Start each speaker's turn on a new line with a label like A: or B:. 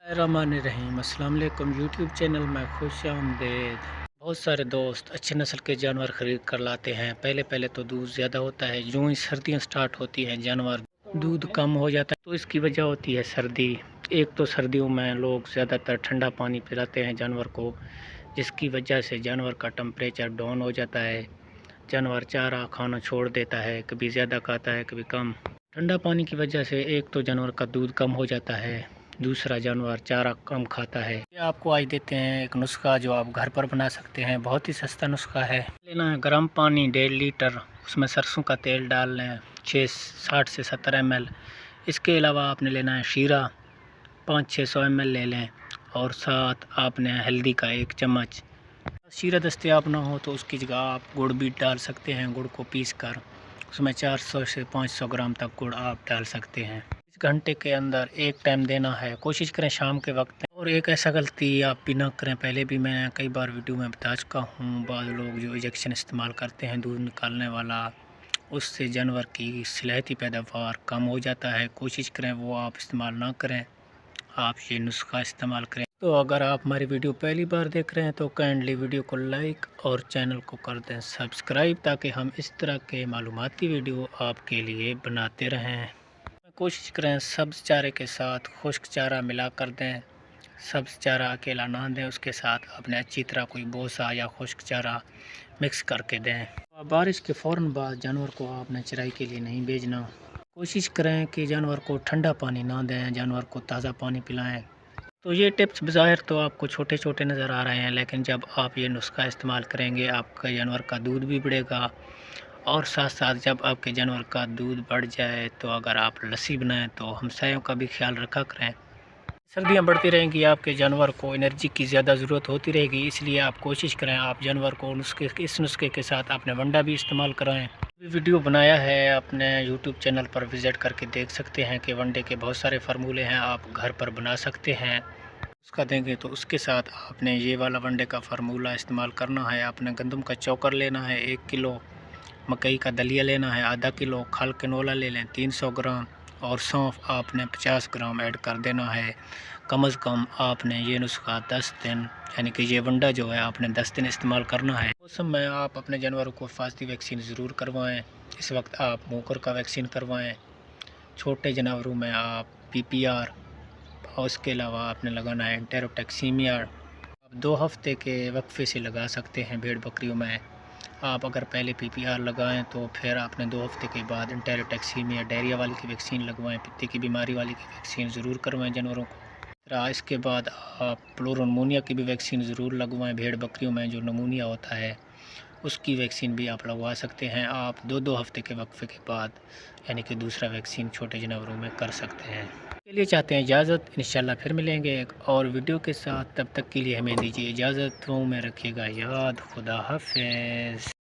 A: रहीम अस्सलाम वालेकुम YouTube channel में खुश आमदेद। बहुत सारे दोस्त अच्छे नस्ल के जानवर ख़रीद कर लाते हैं। पहले पहले तो दूध ज़्यादा होता है, यूँ ही सर्दियाँ स्टार्ट होती हैं जानवर दूध कम हो जाता है, तो इसकी वजह होती है सर्दी। एक तो सर्दियों में लोग ज़्यादातर ठंडा पानी पिलाते हैं जानवर को, जिसकी वजह से जानवर का टेम्परेचर डाउन हो जाता है। जानवर चारा खाना छोड़ देता है, कभी ज़्यादा खाता है कभी कम। ठंडा पानी की वजह से एक तो जानवर का दूध कम हो जाता है, दूसरा जानवर चारा कम खाता है। ये आपको आज देते हैं एक नुस्खा जो आप घर पर बना सकते हैं। बहुत ही सस्ता नुस्खा है। लेना है गर्म पानी 1.5 लीटर, उसमें सरसों का तेल डाल लें 60 से 70 ml। इसके अलावा आपने लेना है शीरा 500-600 ml ले लें, और साथ आपने हल्दी का 1 चम्मच। शीरा दस्तयाब ना हो तो उसकी जगह आप गुड़ भी डाल सकते हैं। गुड़ को पीस कर उसमें 400 से 500 ग्राम तक गुड़ आप डाल सकते हैं। इस घंटे के अंदर एक टाइम देना है, कोशिश करें शाम के वक्त। और एक ऐसा गलती आप भी ना करें, पहले भी मैं कई बार वीडियो में बता चुका हूँ। बाद लोग जो इंजेक्शन इस्तेमाल करते हैं दूध निकालने वाला, उससे जानवर की सलाहियती पैदावार कम हो जाता है। कोशिश करें वो आप इस्तेमाल ना करें, आप ये नुस्खा इस्तेमाल करें। तो अगर आप हमारी वीडियो पहली बार देख रहे हैं तो काइंडली वीडियो को लाइक और चैनल को कर दें सब्सक्राइब, ताकि हम इस तरह के मालूमाती वीडियो आपके लिए बनाते रहें। कोशिश करें सब्ज़ चारे के साथ खुश्क चारा मिला कर दें। सब्ज़ चारा अकेला ना दें, उसके साथ आपने अच्छी तरह कोई बोसा या खुश्क चारा मिक्स करके दें। बारिश के फ़ौरन बाद जानवर को आपने चराई के लिए नहीं भेजना। कोशिश करें कि जानवर को ठंडा पानी ना दें, जानवर को ताज़ा पानी पिलाएं। तो ये टिप्स बज़ाहिर तो आपको छोटे छोटे नज़र आ रहे हैं, लेकिन जब आप ये नुस्खा इस्तेमाल करेंगे आपका जानवर का दूध भी बढ़ेगा। और साथ साथ जब आपके जानवर का दूध बढ़ जाए तो अगर आप लस्सी बनाएं तो हमसायों का भी ख्याल रखा करें। सर्दियां बढ़ती रहेंगी, आपके जानवर को एनर्जी की ज़्यादा ज़रूरत होती रहेगी, इसलिए आप कोशिश करें आप जानवर को इस नुस्खे के साथ आपने वंडा भी इस्तेमाल कराएं। वीडियो बनाया है अपने यूट्यूब चैनल पर, विज़िट करके देख सकते हैं कि वनडे के बहुत सारे फार्मूले हैं, आप घर पर बना सकते हैं। उसका देंगे तो उसके साथ आपने ये वाला वनडे का फार्मूला इस्तेमाल करना है। आपने गंदम का चोकर लेना है 1 किलो, मकई का दलिया लेना है आधा किलो, खल कनोला ले लें 300 ग्राम, और सौंफ आपने 50 ग्राम ऐड कर देना है। कम अज़ कम आपने ये नुस्खा 10 दिन, यानी कि ये वंडा जो है आपने 10 दिन इस्तेमाल करना है। मौसम में आप अपने जानवरों को हिफाजती वैक्सीन ज़रूर करवाएं। इस वक्त आप मुकर का वैक्सीन करवाएं। छोटे जानवरों में आप PPR, और उसके अलावा आपने लगाना है एंटेरोटैक्सीमिया। आप 2 हफ्ते के वक्फे से लगा सकते हैं भेड़ बकरियों में। आप अगर पहले PPR लगाएं तो फिर आपने 2 हफ्ते के बाद एंटेरोटैक्सीमिया डायरिया वाली की वैक्सीन लगवाएं, पित्ते की बीमारी वाली की वैक्सीन ज़रूर करवाएं जानवरों को। इसके बाद आप प्लूरोनमोनिया की भी वैक्सीन ज़रूर लगवाएं। भेड़ बकरियों में जो नमूनिया होता है उसकी वैक्सीन भी आप लगवा सकते हैं। आप 2-2 हफ्ते के वक्फे के बाद, यानी कि दूसरा वैक्सीन छोटे जानवरों में कर सकते हैं। के लिए चाहते हैं इजाज़त, इंशाल्लाह फिर मिलेंगे एक और वीडियो के साथ। तब तक के लिए हमें दीजिए इजाज़त। में रखिएगा याद। खुदा हाफिज़।